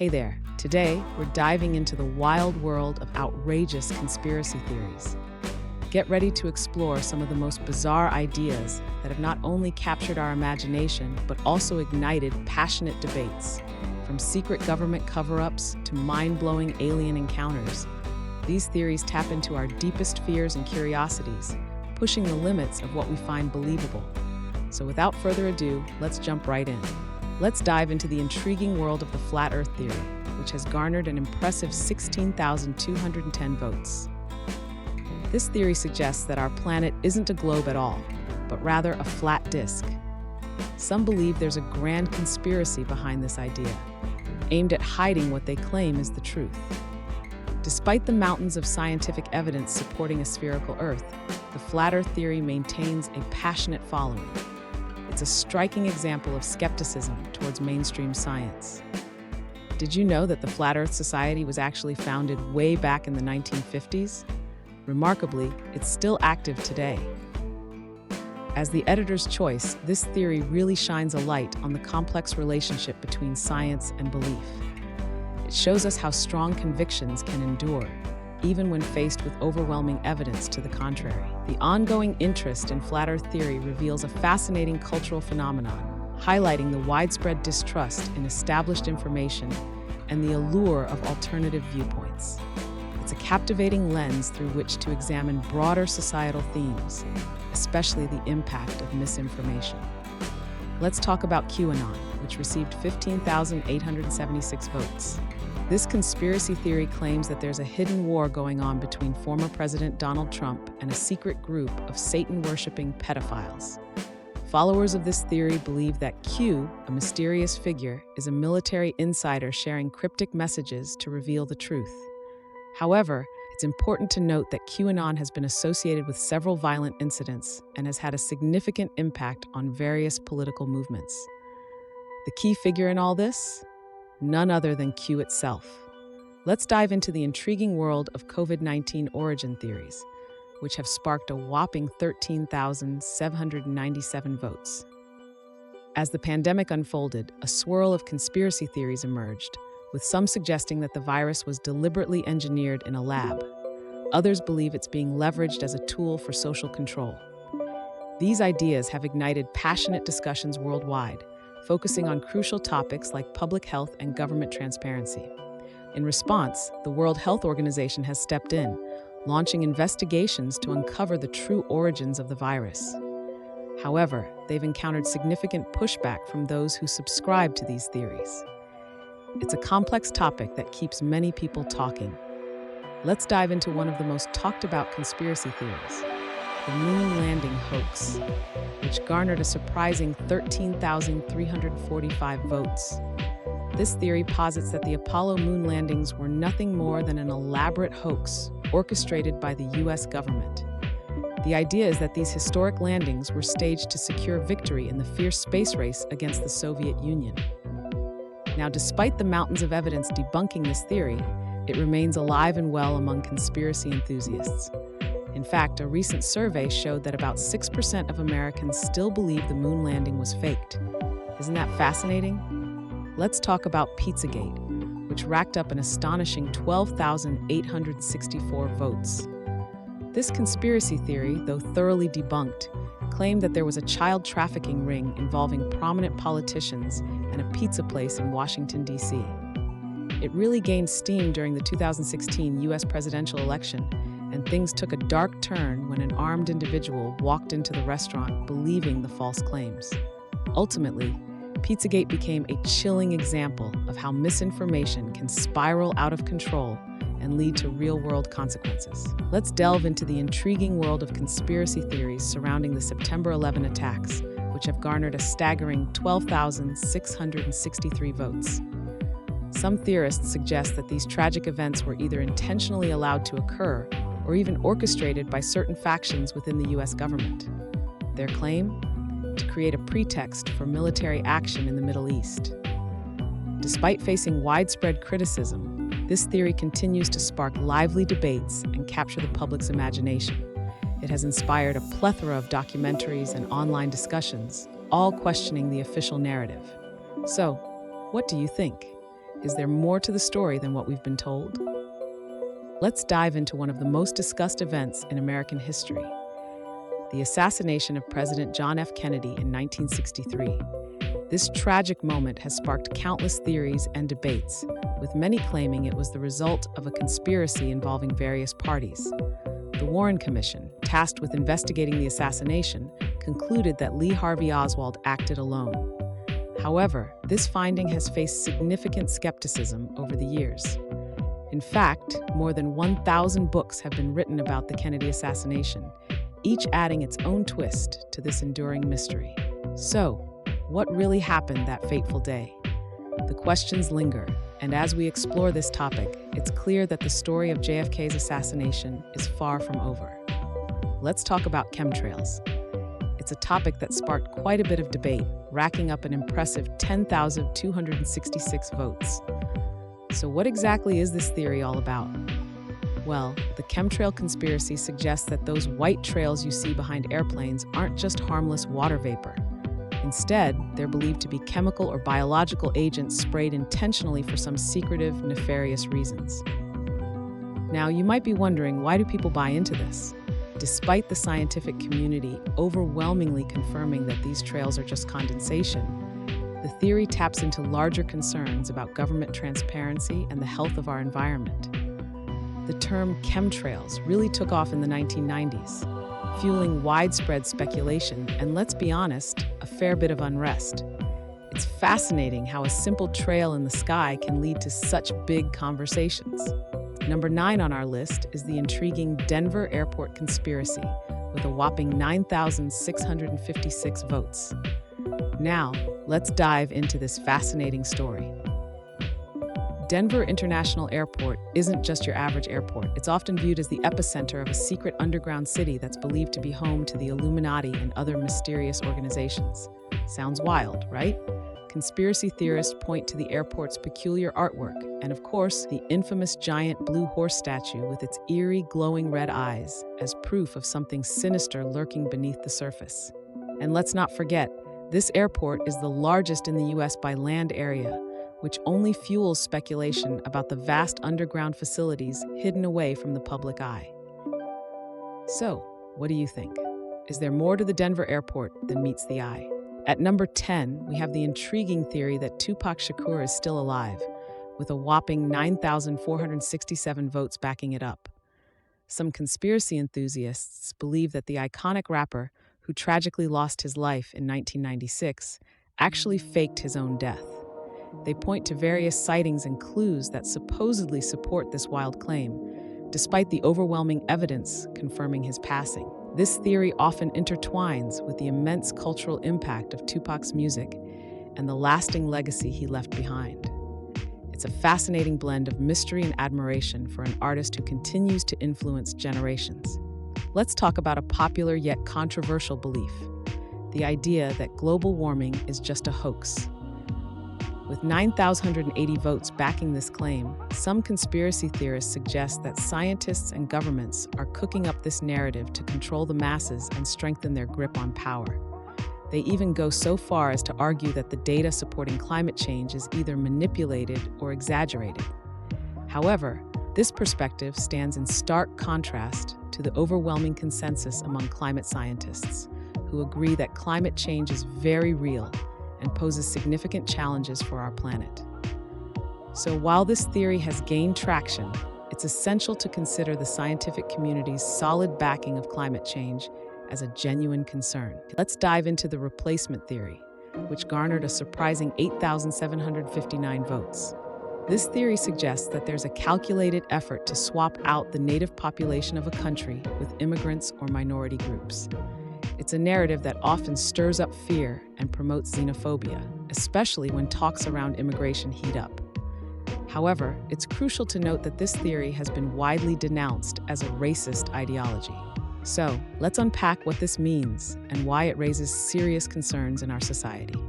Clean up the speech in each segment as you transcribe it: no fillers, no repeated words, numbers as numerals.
Hey there. Today, we're diving into the wild world of outrageous conspiracy theories. Get ready to explore some of the most bizarre ideas that have not only captured our imagination, but also ignited passionate debates. From secret government cover-ups to mind-blowing alien encounters, these theories tap into our deepest fears and curiosities, pushing the limits of what we find believable. So without further ado, let's jump right in. Let's dive into the intriguing world of the flat Earth theory, which has garnered an impressive 16,210 votes. This theory suggests that our planet isn't a globe at all, but rather a flat disk. Some believe there's a grand conspiracy behind this idea, aimed at hiding what they claim is the truth. Despite the mountains of scientific evidence supporting a spherical Earth, the flat Earth theory maintains a passionate following. It's a striking example of skepticism towards mainstream science. Did you know that the Flat Earth Society was actually founded way back in the 1950s? Remarkably, it's still active today. As the editor's choice, this theory really shines a light on the complex relationship between science and belief. It shows us how strong convictions can endure, even when faced with overwhelming evidence to the contrary. The ongoing interest in flat Earth theory reveals a fascinating cultural phenomenon, highlighting the widespread distrust in established information and the allure of alternative viewpoints. It's a captivating lens through which to examine broader societal themes, especially the impact of misinformation. Let's talk about QAnon, which received 15,876 votes. This conspiracy theory claims that there's a hidden war going on between former President Donald Trump and a secret group of Satan-worshipping pedophiles. Followers of this theory believe that Q, a mysterious figure, is a military insider sharing cryptic messages to reveal the truth. However, it's important to note that QAnon has been associated with several violent incidents and has had a significant impact on various political movements. The key figure in all this? None other than Q itself. Let's dive into the intriguing world of COVID-19 origin theories, which have sparked a whopping 13,797 votes. As the pandemic unfolded, a swirl of conspiracy theories emerged, with some suggesting that the virus was deliberately engineered in a lab. Others believe it's being leveraged as a tool for social control. These ideas have ignited passionate discussions worldwide, focusing on crucial topics like public health and government transparency. In response, the World Health Organization has stepped in, launching investigations to uncover the true origins of the virus. However, they've encountered significant pushback from those who subscribe to these theories. It's a complex topic that keeps many people talking. Let's dive into one of the most talked about conspiracy theories, the Moon Landing Hoax, which garnered a surprising 13,345 votes. This theory posits that the Apollo moon landings were nothing more than an elaborate hoax orchestrated by the US government. The idea is that these historic landings were staged to secure victory in the fierce space race against the Soviet Union. Now, despite the mountains of evidence debunking this theory, it remains alive and well among conspiracy enthusiasts. In fact, a recent survey showed that about 6% of Americans still believe the moon landing was faked. Isn't that fascinating? Let's talk about Pizzagate, which racked up an astonishing 12,864 votes. This conspiracy theory, though thoroughly debunked, claimed that there was a child trafficking ring involving prominent politicians and a pizza place in Washington, D.C. It really gained steam during the 2016 U.S. presidential election, and things took a dark turn when an armed individual walked into the restaurant believing the false claims. Ultimately, Pizzagate became a chilling example of how misinformation can spiral out of control and lead to real-world consequences. Let's delve into the intriguing world of conspiracy theories surrounding the September 11 attacks, which have garnered a staggering 12,663 votes. Some theorists suggest that these tragic events were either intentionally allowed to occur or even orchestrated by certain factions within the US government. Their claim? To create a pretext for military action in the Middle East. Despite facing widespread criticism, this theory continues to spark lively debates and capture the public's imagination. It has inspired a plethora of documentaries and online discussions, all questioning the official narrative. So, what do you think? Is there more to the story than what we've been told? Let's dive into one of the most discussed events in American history, the assassination of President John F. Kennedy in 1963. This tragic moment has sparked countless theories and debates, with many claiming it was the result of a conspiracy involving various parties. The Warren Commission, tasked with investigating the assassination, concluded that Lee Harvey Oswald acted alone. However, this finding has faced significant skepticism over the years. In fact, more than 1,000 books have been written about the Kennedy assassination, each adding its own twist to this enduring mystery. So, what really happened that fateful day? The questions linger, and as we explore this topic, it's clear that the story of JFK's assassination is far from over. Let's talk about chemtrails. It's a topic that sparked quite a bit of debate, racking up an impressive 10,266 votes. So what exactly is this theory all about? Well, the chemtrail conspiracy suggests that those white trails you see behind airplanes aren't just harmless water vapor. Instead, they're believed to be chemical or biological agents sprayed intentionally for some secretive, nefarious reasons. Now, you might be wondering, why do people buy into this? Despite the scientific community overwhelmingly confirming that these trails are just condensation, the theory taps into larger concerns about government transparency and the health of our environment. The term chemtrails really took off in the 1990s, fueling widespread speculation and, let's be honest, a fair bit of unrest. It's fascinating how a simple trail in the sky can lead to such big conversations. Number 9 on our list is the intriguing Denver Airport conspiracy, with a whopping 9,656 votes. Now, let's dive into this fascinating story. Denver International Airport isn't just your average airport. It's often viewed as the epicenter of a secret underground city that's believed to be home to the Illuminati and other mysterious organizations. Sounds wild, right? Conspiracy theorists point to the airport's peculiar artwork and, of course, the infamous giant blue horse statue with its eerie, glowing red eyes as proof of something sinister lurking beneath the surface. And let's not forget, this airport is the largest in the U.S. by land area, which only fuels speculation about the vast underground facilities hidden away from the public eye. So, what do you think? Is there more to the Denver airport than meets the eye? At number 10, we have the intriguing theory that Tupac Shakur is still alive, with a whopping 9,467 votes backing it up. Some conspiracy enthusiasts believe that the iconic rapper, who tragically lost his life in 1996, actually faked his own death. They point to various sightings and clues that supposedly support this wild claim, despite the overwhelming evidence confirming his passing. This theory often intertwines with the immense cultural impact of Tupac's music and the lasting legacy he left behind. It's a fascinating blend of mystery and admiration for an artist who continues to influence generations. Let's talk about a popular yet controversial belief: the idea that global warming is just a hoax. With 9,080 votes backing this claim, some conspiracy theorists suggest that scientists and governments are cooking up this narrative to control the masses and strengthen their grip on power. They even go so far as to argue that the data supporting climate change is either manipulated or exaggerated. However, this perspective stands in stark contrast to the overwhelming consensus among climate scientists, who agree that climate change is very real and poses significant challenges for our planet. So while this theory has gained traction, it's essential to consider the scientific community's solid backing of climate change as a genuine concern. Let's dive into the replacement theory, which garnered a surprising 8,759 votes. This theory suggests that there's a calculated effort to swap out the native population of a country with immigrants or minority groups. It's a narrative that often stirs up fear and promotes xenophobia, especially when talks around immigration heat up. However, it's crucial to note that this theory has been widely denounced as a racist ideology. So, let's unpack what this means and why it raises serious concerns in our society.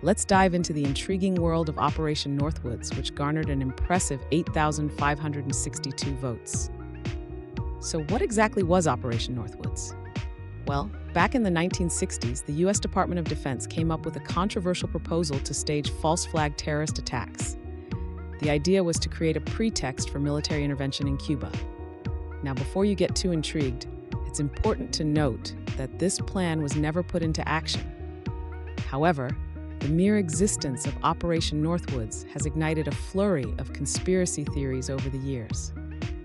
Let's dive into the intriguing world of Operation Northwoods, which garnered an impressive 8,562 votes. So what exactly was Operation Northwoods? Well, back in the 1960s, the U.S. Department of Defense came up with a controversial proposal to stage false flag terrorist attacks. The idea was to create a pretext for military intervention in Cuba. Now, before you get too intrigued, it's important to note that this plan was never put into action. However, the mere existence of Operation Northwoods has ignited a flurry of conspiracy theories over the years.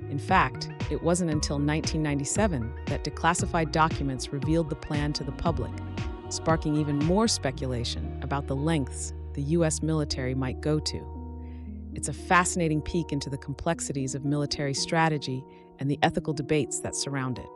In fact, it wasn't until 1997 that declassified documents revealed the plan to the public, sparking even more speculation about the lengths the U.S. military might go to. It's a fascinating peek into the complexities of military strategy and the ethical debates that surround it.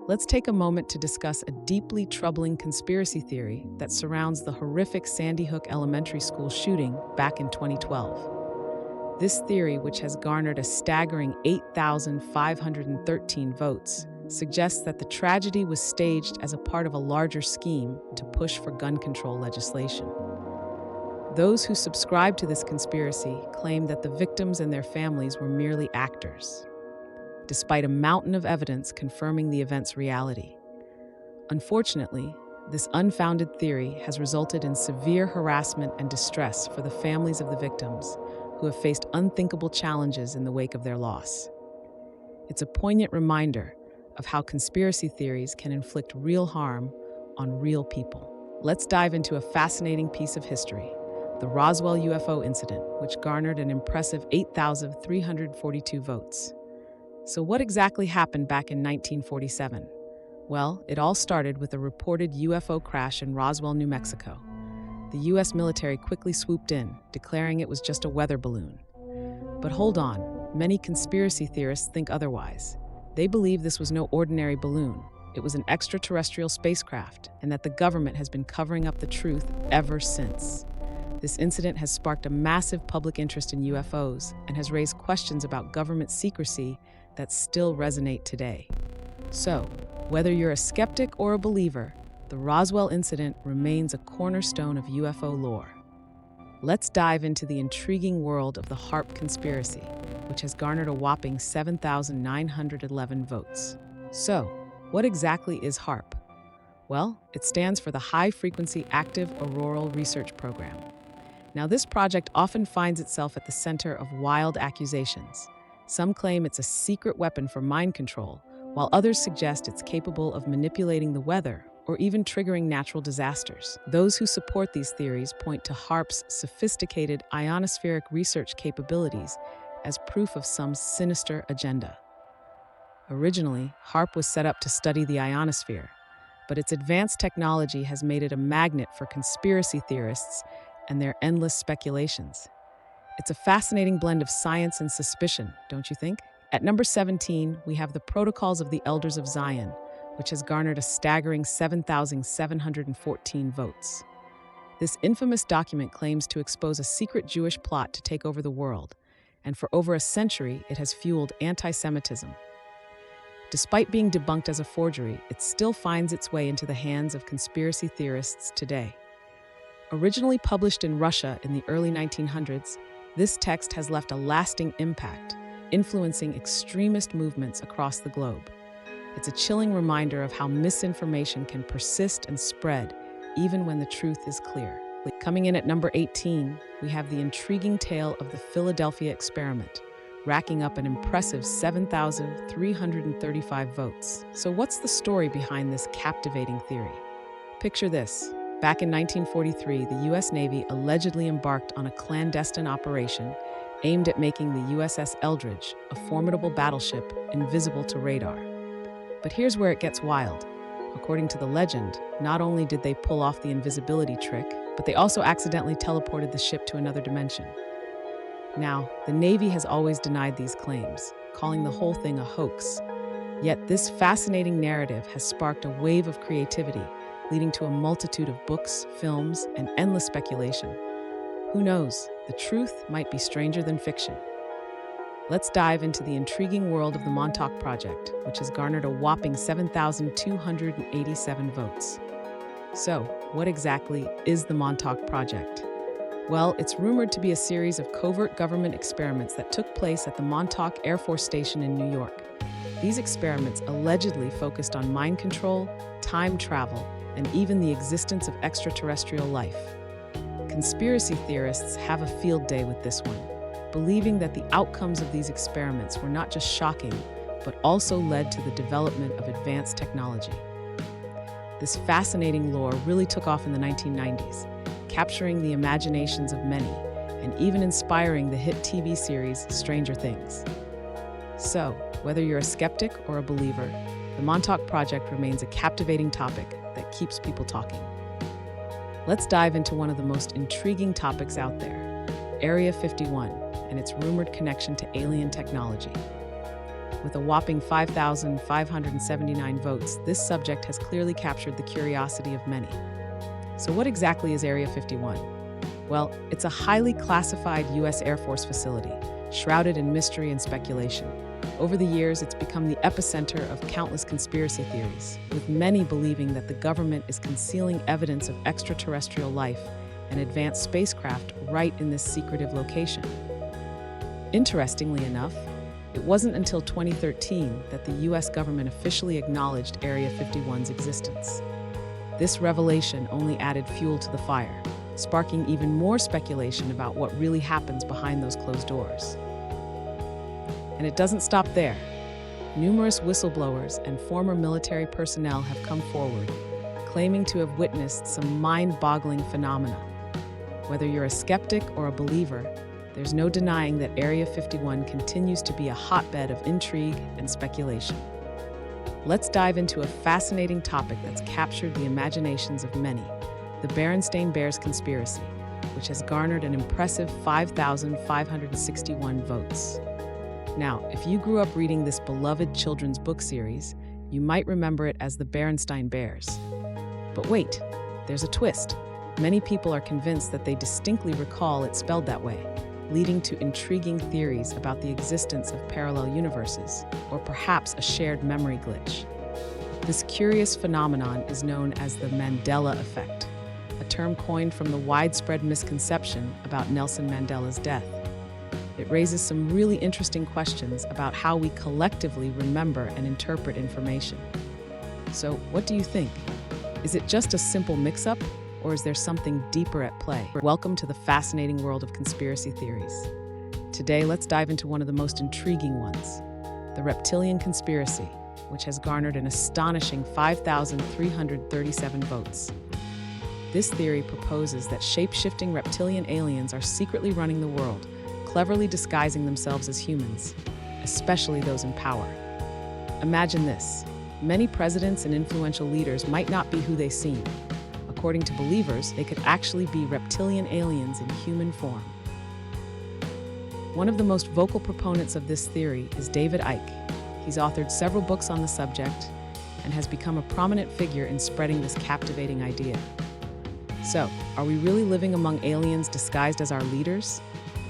Let's take a moment to discuss a deeply troubling conspiracy theory that surrounds the horrific Sandy Hook Elementary School shooting back in 2012. This theory, which has garnered a staggering 8,513 votes, suggests that the tragedy was staged as a part of a larger scheme to push for gun control legislation. Those who subscribe to this conspiracy claim that the victims and their families were merely actors, despite a mountain of evidence confirming the event's reality. Unfortunately, this unfounded theory has resulted in severe harassment and distress for the families of the victims, who have faced unthinkable challenges in the wake of their loss. It's a poignant reminder of how conspiracy theories can inflict real harm on real people. Let's dive into a fascinating piece of history: the Roswell UFO incident, which garnered an impressive 8,342 votes. So what exactly happened back in 1947? Well, it all started with a reported UFO crash in Roswell, New Mexico. The U.S. military quickly swooped in, declaring it was just a weather balloon. But hold on, many conspiracy theorists think otherwise. They believe this was no ordinary balloon. It was an extraterrestrial spacecraft, and that the government has been covering up the truth ever since. This incident has sparked a massive public interest in UFOs and has raised questions about government secrecy that still resonate today. So, whether you're a skeptic or a believer, the Roswell incident remains a cornerstone of UFO lore. Let's dive into the intriguing world of the HAARP conspiracy, which has garnered a whopping 7,911 votes. So, what exactly is HAARP? Well, it stands for the High Frequency Active Auroral Research Program. Now, this project often finds itself at the center of wild accusations. Some claim it's a secret weapon for mind control, while others suggest it's capable of manipulating the weather or even triggering natural disasters. Those who support these theories point to HAARP's sophisticated ionospheric research capabilities as proof of some sinister agenda. Originally, HAARP was set up to study the ionosphere, but its advanced technology has made it a magnet for conspiracy theorists and their endless speculations. It's a fascinating blend of science and suspicion, don't you think? At number 17, we have the Protocols of the Elders of Zion, which has garnered a staggering 7,714 votes. This infamous document claims to expose a secret Jewish plot to take over the world, and for over a century, it has fueled anti-Semitism. Despite being debunked as a forgery, it still finds its way into the hands of conspiracy theorists today. Originally published in Russia in the early 1900s, this text has left a lasting impact, influencing extremist movements across the globe. It's a chilling reminder of how misinformation can persist and spread, even when the truth is clear. Coming in at number 18, we have the intriguing tale of the Philadelphia experiment, racking up an impressive 7,335 votes. So what's the story behind this captivating theory? Picture this. Back in 1943, the U.S. Navy allegedly embarked on a clandestine operation aimed at making the USS Eldridge, a formidable battleship, invisible to radar. But here's where it gets wild. According to the legend, not only did they pull off the invisibility trick, but they also accidentally teleported the ship to another dimension. Now, the Navy has always denied these claims, calling the whole thing a hoax. Yet this fascinating narrative has sparked a wave of creativity, leading to a multitude of books, films, and endless speculation. Who knows, the truth might be stranger than fiction. Let's dive into the intriguing world of the Montauk Project, which has garnered a whopping 7,287 votes. So, what exactly is the Montauk Project? Well, it's rumored to be a series of covert government experiments that took place at the Montauk Air Force Station in New York. These experiments allegedly focused on mind control, time travel, and even the existence of extraterrestrial life. Conspiracy theorists have a field day with this one. believing that the outcomes of these experiments were not just shocking, but also led to the development of advanced technology. This fascinating lore really took off in the 1990s, capturing the imaginations of many and even inspiring the hit TV series Stranger Things. So, whether you're a skeptic or a believer, the Montauk Project remains a captivating topic that keeps people talking. Let's dive into one of the most intriguing topics out there, Area 51 and its rumored connection to alien technology. With a whopping 5,579 votes, this subject has clearly captured the curiosity of many. So what exactly is Area 51? Well, it's a highly classified U.S. Air Force facility, shrouded in mystery and speculation. Over the years, it's become the epicenter of countless conspiracy theories, with many believing that the government is concealing evidence of extraterrestrial life and advanced spacecraft right in this secretive location. Interestingly enough, it wasn't until 2013 that the U.S. government officially acknowledged Area 51's existence. This revelation only added fuel to the fire, sparking even more speculation about what really happens behind those closed doors. And it doesn't stop there. Numerous whistleblowers and former military personnel have come forward, claiming to have witnessed some mind-boggling phenomena. Whether you're a skeptic or a believer, there's no denying that Area 51 continues to be a hotbed of intrigue and speculation. Let's dive into a fascinating topic that's captured the imaginations of many, the Berenstain Bears conspiracy, which has garnered an impressive 5,561 votes. Now, if you grew up reading this beloved children's book series, you might remember it as the Berenstain Bears. But wait, there's a twist. Many people are convinced that they distinctly recall it spelled that way, leading to intriguing theories about the existence of parallel universes, or perhaps a shared memory glitch. This curious phenomenon is known as the Mandela Effect, a term coined from the widespread misconception about Nelson Mandela's death. It raises some really interesting questions about how we collectively remember and interpret information. So, what do you think? Is it just a simple mix-up, or is there something deeper at play? Welcome to the fascinating world of conspiracy theories. Today, let's dive into one of the most intriguing ones, the Reptilian conspiracy, which has garnered an astonishing 5,337 votes. This theory proposes that shape-shifting reptilian aliens are secretly running the world, cleverly disguising themselves as humans, especially those in power. Imagine this: many presidents and influential leaders might not be who they seem. According to believers, they could actually be reptilian aliens in human form. One of the most vocal proponents of this theory is David Icke. He's authored several books on the subject and has become a prominent figure in spreading this captivating idea. So, are we really living among aliens disguised as our leaders?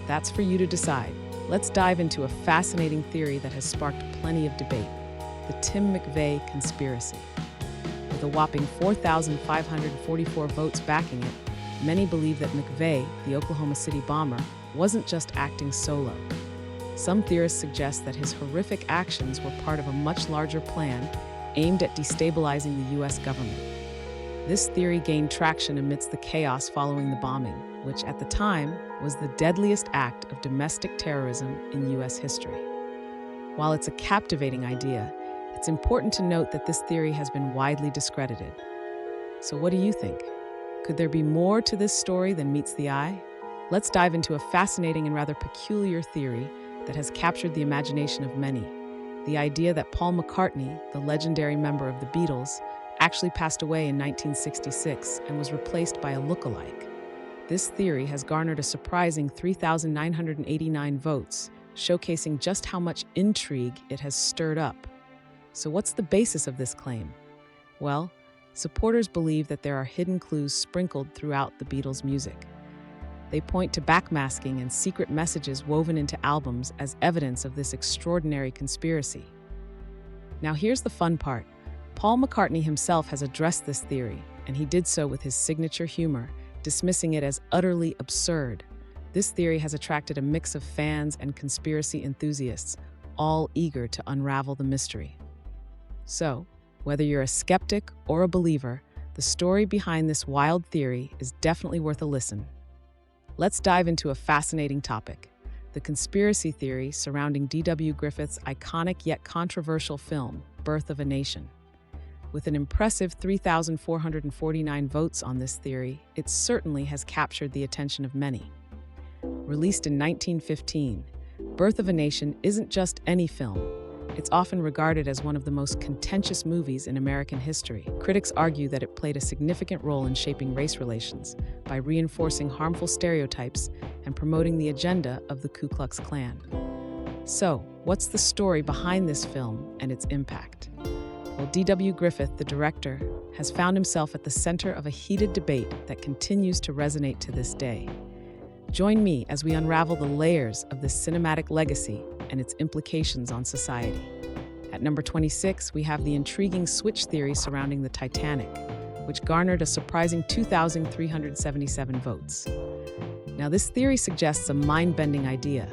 That's for you to decide. Let's dive into a fascinating theory that has sparked plenty of debate, the Tim McVeigh conspiracy. With a whopping 4,544 votes backing it, many believe that McVeigh, the Oklahoma City bomber, wasn't just acting solo. Some theorists suggest that his horrific actions were part of a much larger plan aimed at destabilizing the U.S. government. This theory gained traction amidst the chaos following the bombing, which at the time was the deadliest act of domestic terrorism in U.S. history. While it's a captivating idea, it's important to note that this theory has been widely discredited. So what do you think? Could there be more to this story than meets the eye? Let's dive into a fascinating and rather peculiar theory that has captured the imagination of many. The idea that Paul McCartney, the legendary member of the Beatles, actually passed away in 1966 and was replaced by a look-alike. This theory has garnered a surprising 3,989 votes, showcasing just how much intrigue it has stirred up. So what's the basis of this claim? Well, supporters believe that there are hidden clues sprinkled throughout the Beatles' music. They point to backmasking and secret messages woven into albums as evidence of this extraordinary conspiracy. Now here's the fun part. Paul McCartney himself has addressed this theory, and he did so with his signature humor, dismissing it as utterly absurd. This theory has attracted a mix of fans and conspiracy enthusiasts, all eager to unravel the mystery. So, whether you're a skeptic or a believer, the story behind this wild theory is definitely worth a listen. Let's dive into a fascinating topic, the conspiracy theory surrounding D.W. Griffith's iconic yet controversial film, Birth of a Nation. With an impressive 3,449 votes on this theory, it certainly has captured the attention of many. Released in 1915, Birth of a Nation isn't just any film. It's often regarded as one of the most contentious movies in American history. Critics argue that it played a significant role in shaping race relations by reinforcing harmful stereotypes and promoting the agenda of the Ku Klux Klan. So, what's the story behind this film and its impact? Well, D.W. Griffith, the director, has found himself at the center of a heated debate that continues to resonate to this day. Join me as we unravel the layers of this cinematic legacy and its implications on society. At number 26, we have the intriguing switch theory surrounding the Titanic, which garnered a surprising 2,377 votes. Now, this theory suggests a mind-bending idea.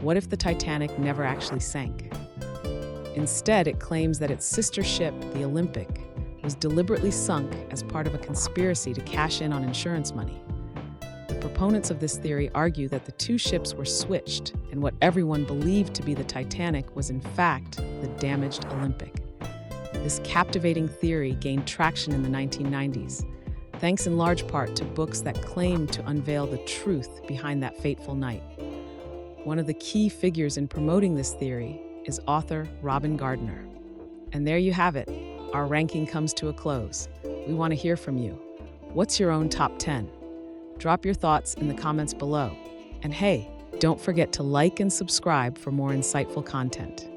What if the Titanic never actually sank? Instead, it claims that its sister ship, the Olympic, was deliberately sunk as part of a conspiracy to cash in on insurance money. The proponents of this theory argue that the two ships were switched, and what everyone believed to be the Titanic was in fact the damaged Olympic. This captivating theory gained traction in the 1990s, thanks in large part to books that claimed to unveil the truth behind that fateful night. One of the key figures in promoting this theory is author Robin Gardner. And there you have it. Our ranking comes to a close. We want to hear from you. What's your own top 10? Drop your thoughts in the comments below. And hey, don't forget to like and subscribe for more insightful content.